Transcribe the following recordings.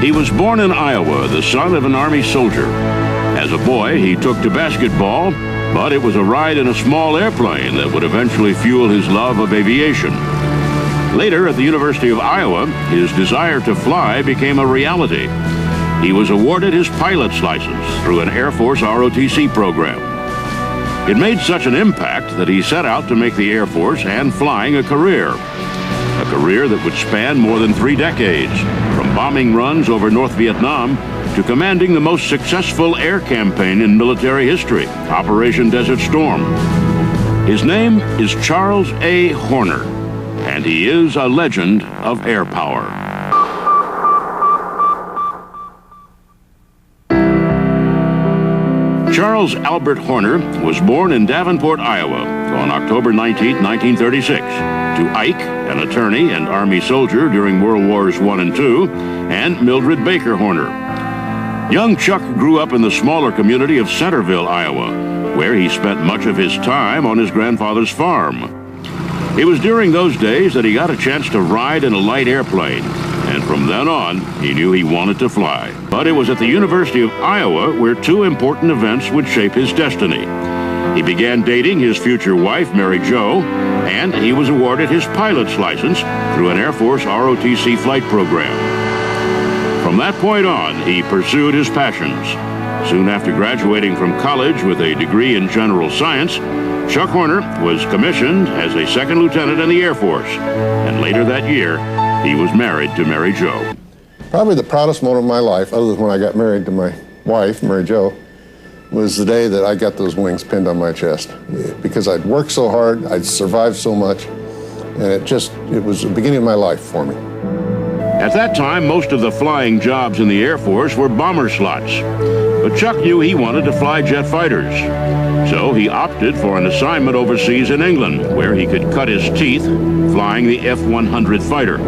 He was born in Iowa, the son of an Army soldier. As a boy, he took to basketball, but it was a ride in a small airplane that would eventually fuel his love of aviation. Later, at the University of Iowa, his desire to fly became a reality. He was awarded his pilot's license through an Air Force ROTC program. It made such an impact that he set out to make the Air Force and flying a career that would span more than 3 decades, from bombing runs over North Vietnam to commanding the most successful air campaign in military history, Operation Desert Storm. His name is Charles A. Horner, and he is a legend of air power. Charles Albert Horner was born in Davenport, Iowa on October 19, 1936, to Ike, an attorney and Army soldier during World Wars I and II, and Mildred Baker Horner. Young Chuck grew up in the smaller community of Centerville, Iowa, where he spent much of his time on his grandfather's farm. It was during those days that he got a chance to ride in a light airplane, and from then on, he knew he wanted to fly. But it was at the University of Iowa where 2 important events would shape his destiny. He began dating his future wife, Mary Jo, and he was awarded his pilot's license through an Air Force ROTC flight program. From that point on, he pursued his passions. Soon after graduating from college with a degree in general science, Chuck Horner was commissioned as a 2nd lieutenant in the Air Force, and later that year, he was married to Mary Jo. Probably the proudest moment of my life, other than when I got married to my wife, Mary Jo, was the day that I got those wings pinned on my chest. Because I'd worked so hard, I'd survived so much, and it was the beginning of my life for me. At that time, most of the flying jobs in the Air Force were bomber slots. But Chuck knew he wanted to fly jet fighters. So he opted for an assignment overseas in England, where he could cut his teeth flying the F-100 fighter.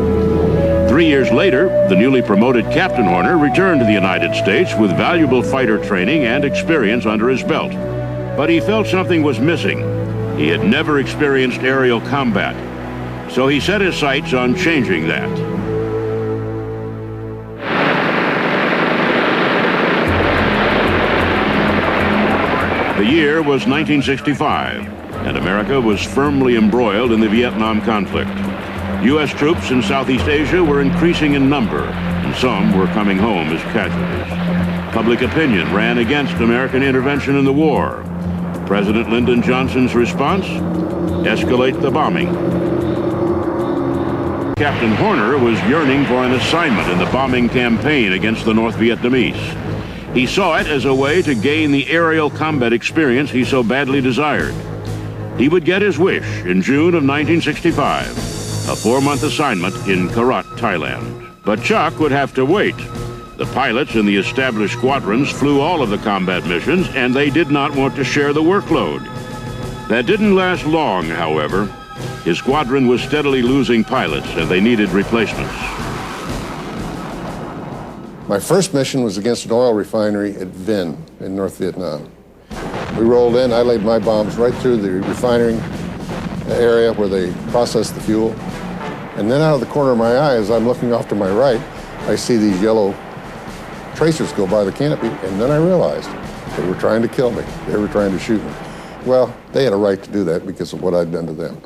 3 years later, the newly promoted Captain Horner returned to the United States with valuable fighter training and experience under his belt. But he felt something was missing. He had never experienced aerial combat. So he set his sights on changing that. The year was 1965, and America was firmly embroiled in the Vietnam conflict. U.S. troops in Southeast Asia were increasing in number, and some were coming home as casualties. Public opinion ran against American intervention in the war. President Lyndon Johnson's response? Escalate the bombing. Captain Horner was yearning for an assignment in the bombing campaign against the North Vietnamese. He saw it as a way to gain the aerial combat experience he so badly desired. He would get his wish in June of 1965, a 4-month assignment in Karat, Thailand. But Chuck would have to wait. The pilots in the established squadrons flew all of the combat missions, and they did not want to share the workload. That didn't last long, however. His squadron was steadily losing pilots, and they needed replacements. My first mission was against an oil refinery at Vinh in North Vietnam. We rolled in, I laid my bombs right through the refinery area where they processed the fuel. And then out of the corner of my eye, as I'm looking off to my right, I see these yellow tracers go by the canopy, and then I realized they were trying to kill me. They were trying to shoot me. Well, they had a right to do that because of what I'd done to them.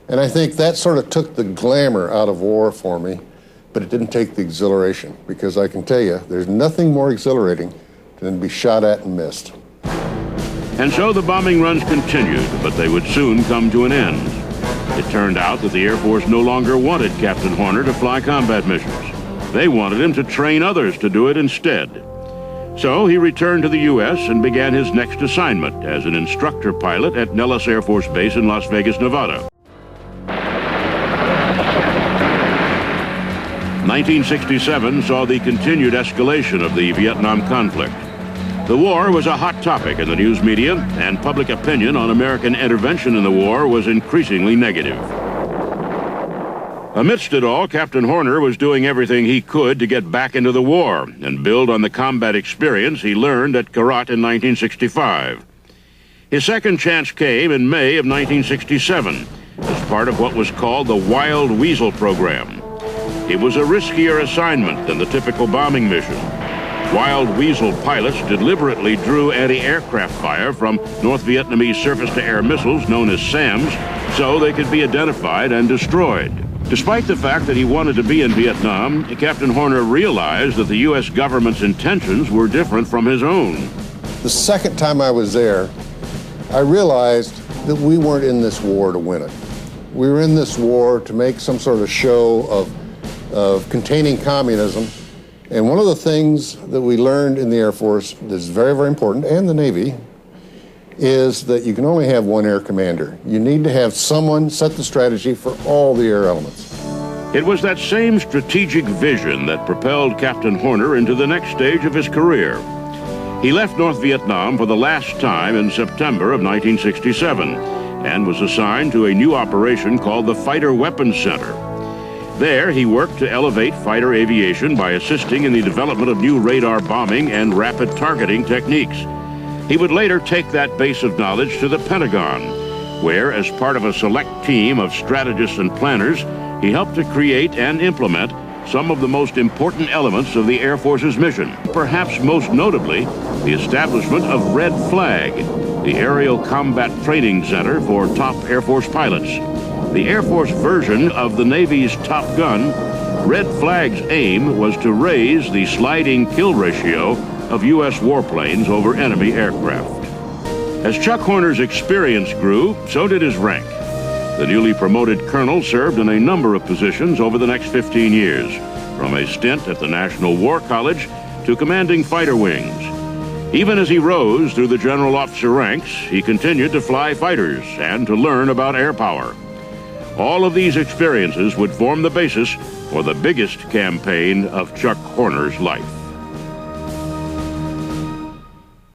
And I think that sort of took the glamour out of war for me, but it didn't take the exhilaration, because I can tell you, there's nothing more exhilarating than to be shot at and missed. And so the bombing runs continued, but they would soon come to an end. It turned out that the Air Force no longer wanted Captain Horner to fly combat missions. They wanted him to train others to do it instead. So he returned to the U.S. and began his next assignment as an instructor pilot at Nellis Air Force Base in Las Vegas, Nevada. 1967 saw the continued escalation of the Vietnam conflict. The war was a hot topic in the news media, and public opinion on American intervention in the war was increasingly negative. Amidst it all, Captain Horner was doing everything he could to get back into the war and build on the combat experience he learned at Karat in 1965. His second chance came in May of 1967 as part of what was called the Wild Weasel Program. It was a riskier assignment than the typical bombing mission. Wild Weasel pilots deliberately drew anti-aircraft fire from North Vietnamese surface-to-air missiles known as SAMs so they could be identified and destroyed. Despite the fact that he wanted to be in Vietnam, Captain Horner realized that the U.S. government's intentions were different from his own. The second time I was there, I realized that we weren't in this war to win it. We were in this war to make some sort of show of containing communism. And one of the things that we learned in the Air Force that's very, very important, and the Navy, is that you can only have one air commander. You need to have someone set the strategy for all the air elements. It was that same strategic vision that propelled Captain Horner into the next stage of his career. He left North Vietnam for the last time in September of 1967 and was assigned to a new operation called the Fighter Weapons Center. There, he worked to elevate fighter aviation by assisting in the development of new radar bombing and rapid targeting techniques. He would later take that base of knowledge to the Pentagon, where, as part of a select team of strategists and planners, he helped to create and implement some of the most important elements of the Air Force's mission. Perhaps most notably, the establishment of Red Flag, the Aerial Combat Training Center for top Air Force pilots. The Air Force version of the Navy's Top Gun, Red Flag's aim was to raise the sliding kill ratio of U.S. warplanes over enemy aircraft. As Chuck Horner's experience grew, so did his rank. The newly promoted colonel served in a number of positions over the next 15 years, from a stint at the National War College to commanding fighter wings. Even as he rose through the general officer ranks, he continued to fly fighters and to learn about air power. All of these experiences would form the basis for the biggest campaign of Chuck Horner's life.